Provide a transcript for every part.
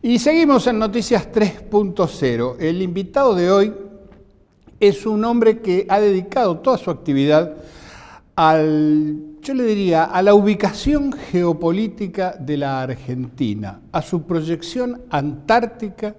Y seguimos en Noticias 3.0. El invitado de hoy es un hombre que ha dedicado toda su actividad yo le diría, a la ubicación geopolítica de la Argentina, a su proyección antártica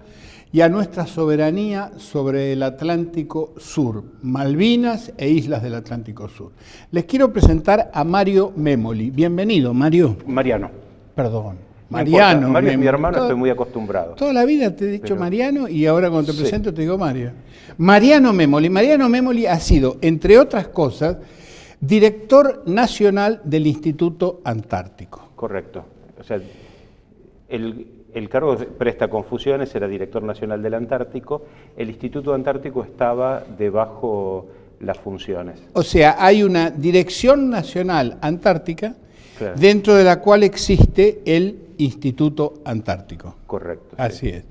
y a nuestra soberanía sobre el Atlántico Sur, Malvinas e islas del Atlántico Sur. Les quiero presentar a Mario Memoli. Bienvenido, Mario. Mariano. Perdón. No Mariano. importa. Mario es mi hermano, estoy muy acostumbrado. Toda la vida te he dicho Mariano y ahora cuando te Sí. presento te digo Mario. Mariano Memoli. Mariano Memoli ha sido, entre otras cosas, director nacional del Instituto Antártico. Correcto. O sea, el cargo presta confusiones, era director nacional del Antártico. El Instituto Antártico estaba debajo las funciones. O sea, hay una Dirección Nacional Antártica, Claro. dentro de la cual existe el Instituto Antártico. Correcto. Así sí. es.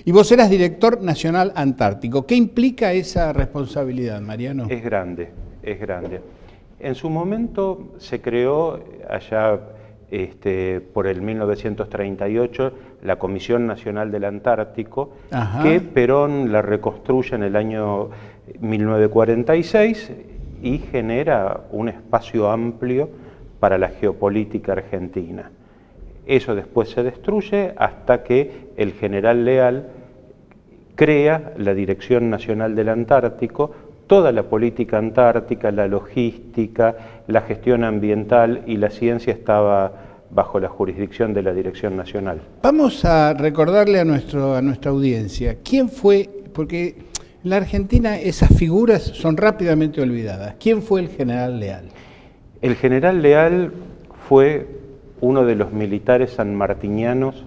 Y vos eras director nacional antártico. ¿Qué implica esa responsabilidad, Mariano? Es grande, es grande. En su momento se creó allá por el 1938 la Comisión Nacional del Antártico, Ajá. que Perón la reconstruye en el año 1946 y genera un espacio amplio para la geopolítica argentina. Eso después se destruye hasta que el general Leal crea la Dirección Nacional del Antártico. Toda la política antártica, la logística, la gestión ambiental y la ciencia estaba bajo la jurisdicción de la Dirección Nacional. Vamos a recordarle a nuestra audiencia, ¿quién fue? Porque en la Argentina esas figuras son rápidamente olvidadas. ¿Quién fue el general Leal? El general Leal fue uno de los militares sanmartinianos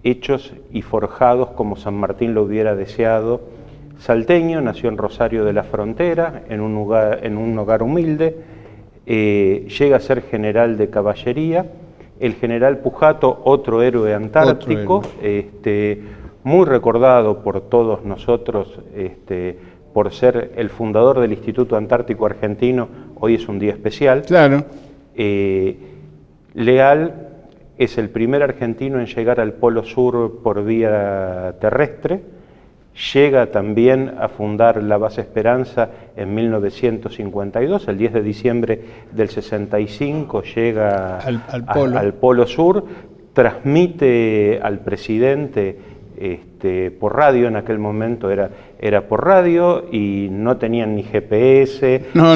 hechos y forjados como San Martín lo hubiera deseado. Salteño, nació en Rosario de la Frontera, en un hogar humilde, llega a ser general de caballería. El general Pujato, otro héroe antártico, muy recordado por todos nosotros por ser el fundador del Instituto Antártico Argentino. Hoy es un día especial. Claro. Leal es el primer argentino en llegar al Polo Sur por vía terrestre. Llega también a fundar la base Esperanza en 1952, el 10 de diciembre del 65 llega al Polo Sur, transmite al presidente por radio, en aquel momento era por radio y no tenían ni GPS, No.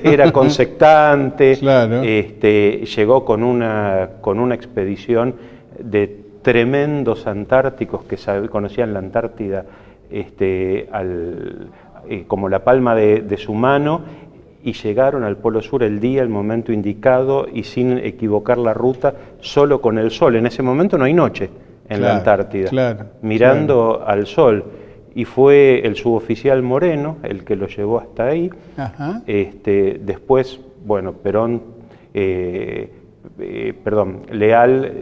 era consectante, Claro. Llegó con una expedición de tremendos antárticos que conocían la Antártida como la palma de su mano, y llegaron al Polo Sur el momento indicado y sin equivocar la ruta, solo con el sol. En ese momento no hay noche en la Antártida, mirando al sol. Y fue el suboficial Moreno el que lo llevó hasta ahí. Ajá. Después, bueno, Leal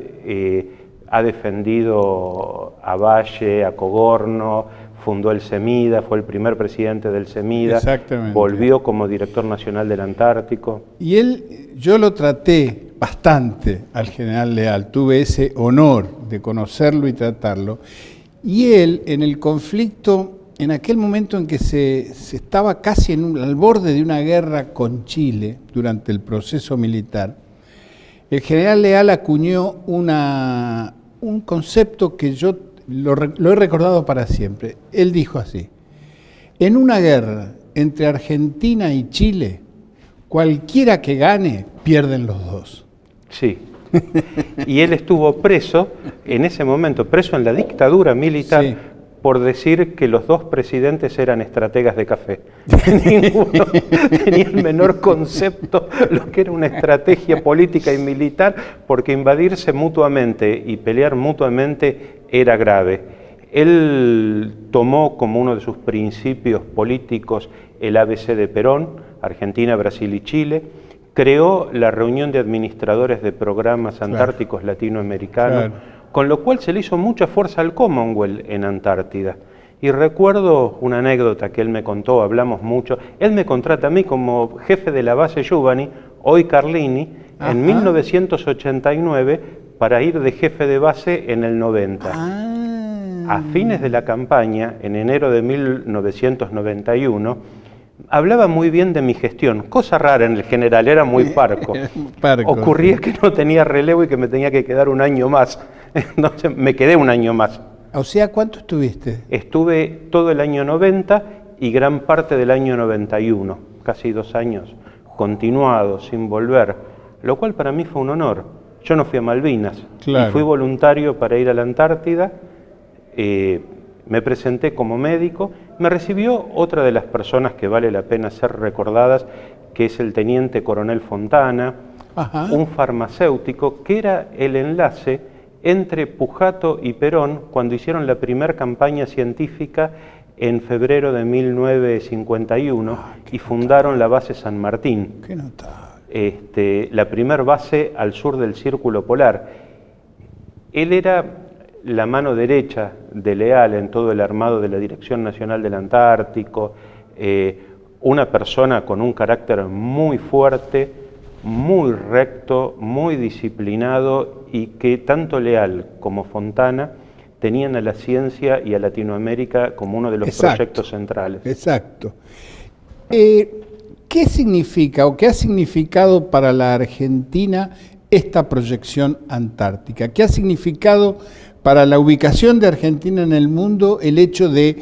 ha defendido a Valle, a Cogorno, fundó el CEMIDA, fue el primer presidente del CEMIDA, Exactamente. Volvió como director nacional del Antártico. Y yo lo traté bastante al general Leal, tuve ese honor de conocerlo y tratarlo. Y él, en el conflicto, en aquel momento en que se estaba casi al borde de una guerra con Chile, durante el proceso militar, el general Leal acuñó un concepto que yo lo he recordado para siempre. Él dijo así: en una guerra entre Argentina y Chile, cualquiera que gane, pierden los dos. Sí. Y él estuvo preso, en ese momento, preso en la dictadura militar, sí, por decir que los dos presidentes eran estrategas de café. Ninguno tenía el menor concepto lo que era una estrategia política y militar, porque invadirse mutuamente y pelear mutuamente era grave. Él tomó como uno de sus principios políticos el ABC de Perón, Argentina, Brasil y Chile. Creó la reunión de administradores de programas antárticos latinoamericanos, con lo cual se le hizo mucha fuerza al Commonwealth en Antártida. Y recuerdo una anécdota que él me contó, hablamos mucho. Él me contrata a mí como jefe de la base Giovanni, hoy Carlini, en 1989, para ir de jefe de base en el 90. A fines de la campaña, en enero de 1991, hablaba muy bien de mi gestión, cosa rara en el general, era muy parco. Ocurría que no tenía relevo y que me tenía que quedar un año más. Entonces me quedé un año más. O sea, ¿cuánto estuviste? Estuve todo el año 90 y gran parte del año 91, casi 2 años, continuado, sin volver, lo cual para mí fue un honor. Yo no fui a Malvinas, claro, y fui voluntario para ir a la Antártida, me presenté como médico, me recibió otra de las personas que vale la pena ser recordadas, que es el teniente coronel Fontana, un farmacéutico que era el enlace entre Pujato y Perón cuando hicieron la primera campaña científica en febrero de 1951 y fundaron la base San Martín. Qué notable. La primer base al sur del Círculo Polar. Él era la mano derecha de Leal en todo el armado de la Dirección Nacional del Antártico, una persona con un carácter muy fuerte, muy recto, muy disciplinado, y que tanto Leal como Fontana tenían a la ciencia y a Latinoamérica como uno de los proyectos centrales. Exacto. ¿Qué significa o qué ha significado para la Argentina esta proyección antártica? ¿Qué ha significado para la ubicación de Argentina en el mundo el hecho de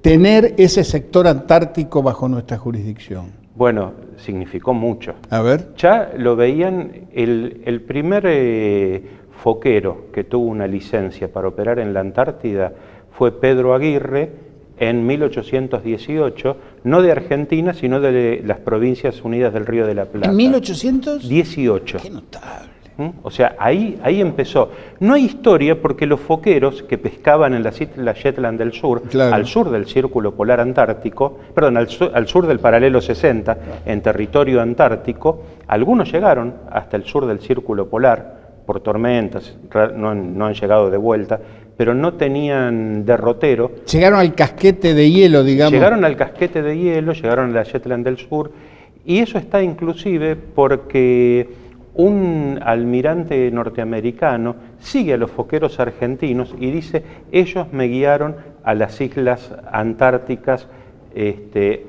tener ese sector antártico bajo nuestra jurisdicción? Bueno, significó mucho. A ver. Ya lo veían, el primer foquero que tuvo una licencia para operar en la Antártida fue Pedro Aguirre en 1818, no de Argentina, sino de las Provincias Unidas del Río de la Plata. ¿En 1818? Qué notable. O sea, ahí empezó. No hay historia porque los foqueros que pescaban en las islas Shetland del Sur, claro, al sur del Círculo Polar Antártico, perdón, al sur del paralelo 60, en territorio antártico, algunos llegaron hasta el sur del Círculo Polar por tormentas, no han llegado de vuelta, pero no tenían derrotero. Llegaron al casquete de hielo, digamos. Llegaron al casquete de hielo, llegaron a la Shetland del Sur, y eso está inclusive porque un almirante norteamericano sigue a los foqueros argentinos y dice: ellos me guiaron a las islas antárticas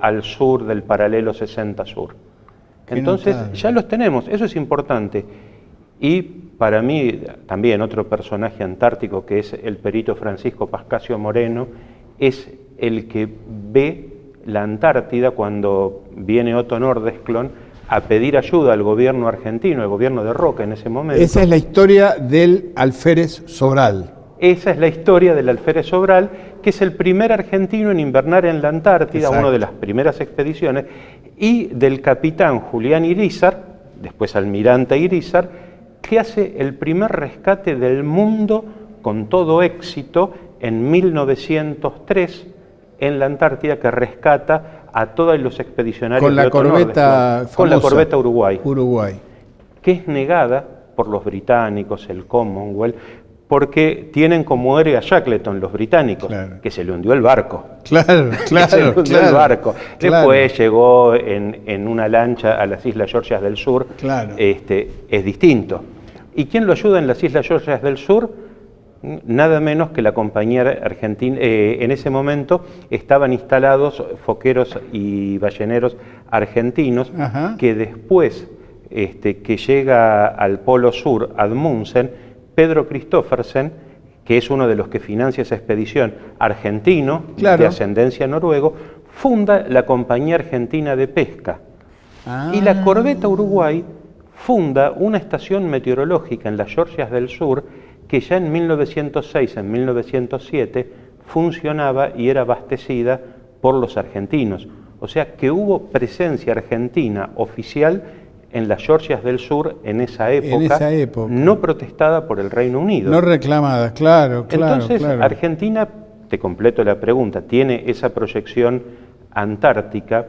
al sur del paralelo 60 sur. Entonces ya los tenemos, eso es importante. Y para mí también otro personaje antártico, que es el perito Francisco Pascasio Moreno, es el que ve la Antártida cuando viene Otto Nordesklon a pedir ayuda al gobierno argentino, el gobierno de Roca en ese momento. Esa es la historia del alférez Sobral. Esa es la historia del alférez Sobral, que es el primer argentino en invernar en la Antártida, una de las primeras expediciones, y del capitán Julián Irízar, después almirante Irízar, que hace el primer rescate del mundo con todo éxito en 1903 en la Antártida, que rescata a todos los expedicionarios con la corbeta famosa, con la corbeta Uruguay, que es negada por los británicos, el Commonwealth, porque tienen como héroe a Shackleton, los británicos, claro, que se le hundió el barco. Claro. El barco. Después llegó en una lancha a las Islas Georgias del Sur. Claro. Es distinto. ¿Y quién lo ayuda en las Islas Georgias del Sur? Nada menos que la compañía argentina. En ese momento estaban instalados foqueros y balleneros argentinos. Ajá. Que después que llega al Polo Sur Amundsen, Pedro Christoffersen, que es uno de los que financia esa expedición, argentino, claro, de ascendencia noruego, funda la Compañía Argentina de Pesca. Y la corbeta Uruguay funda una estación meteorológica en las Georgias del Sur que ya en 1906, en 1907, funcionaba y era abastecida por los argentinos. O sea que hubo presencia argentina oficial en las Georgias del Sur en esa época, no protestada por el Reino Unido. No reclamada, claro. Entonces, Argentina, te completo la pregunta, tiene esa proyección antártica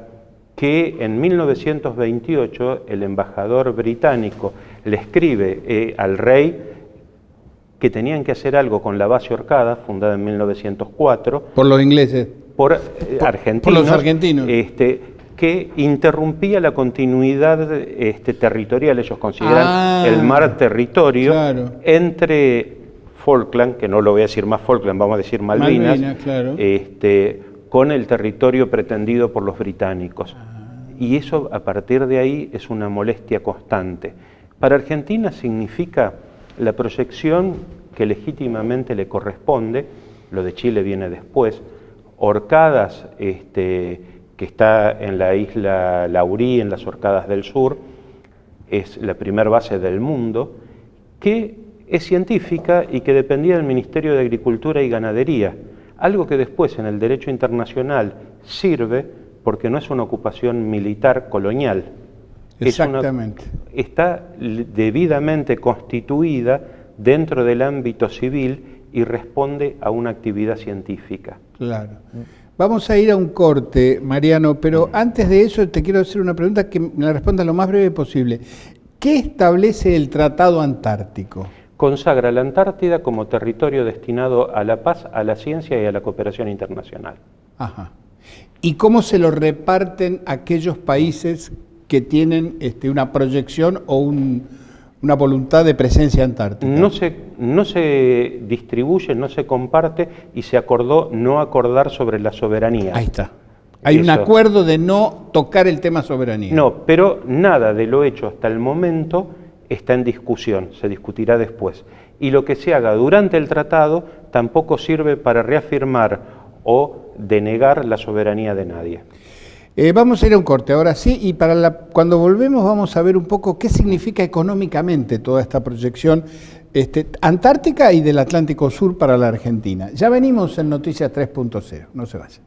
que en 1928 el embajador británico le escribe al rey que tenían que hacer algo con la base Orcada, fundada en 1904. Por los ingleses. Por argentinos. Por los argentinos. que interrumpía la continuidad territorial, ellos consideran el mar territorio, claro, entre Falkland, que no lo voy a decir más Falkland, vamos a decir Malvinas, claro, con el territorio pretendido por los británicos. Y eso, a partir de ahí, es una molestia constante. Para Argentina significa la proyección que legítimamente le corresponde, lo de Chile viene después, Orcadas, que está en la isla Laurí, en las Orcadas del Sur, es la primera base del mundo, que es científica y que dependía del Ministerio de Agricultura y Ganadería, algo que después en el derecho internacional sirve porque no es una ocupación militar colonial. Exactamente. Está debidamente constituida dentro del ámbito civil y responde a una actividad científica. Claro. Vamos a ir a un corte, Mariano, pero antes de eso te quiero hacer una pregunta que me la respondas lo más breve posible. ¿Qué establece el Tratado Antártico? Consagra la Antártida como territorio destinado a la paz, a la ciencia y a la cooperación internacional. Ajá. ¿Y cómo se lo reparten aquellos países que tienen una proyección o una voluntad de presencia antártica? No se distribuye, no se comparte y se acordó no acordar sobre la soberanía. Ahí está. Hay un acuerdo de no tocar el tema soberanía. No, pero nada de lo hecho hasta el momento está en discusión, se discutirá después. Y lo que se haga durante el tratado tampoco sirve para reafirmar o denegar la soberanía de nadie. Vamos a ir a un corte ahora sí, y cuando volvemos vamos a ver un poco qué significa económicamente toda esta proyección antártica y del Atlántico Sur para la Argentina. Ya venimos en Noticias 3.0, no se vayan.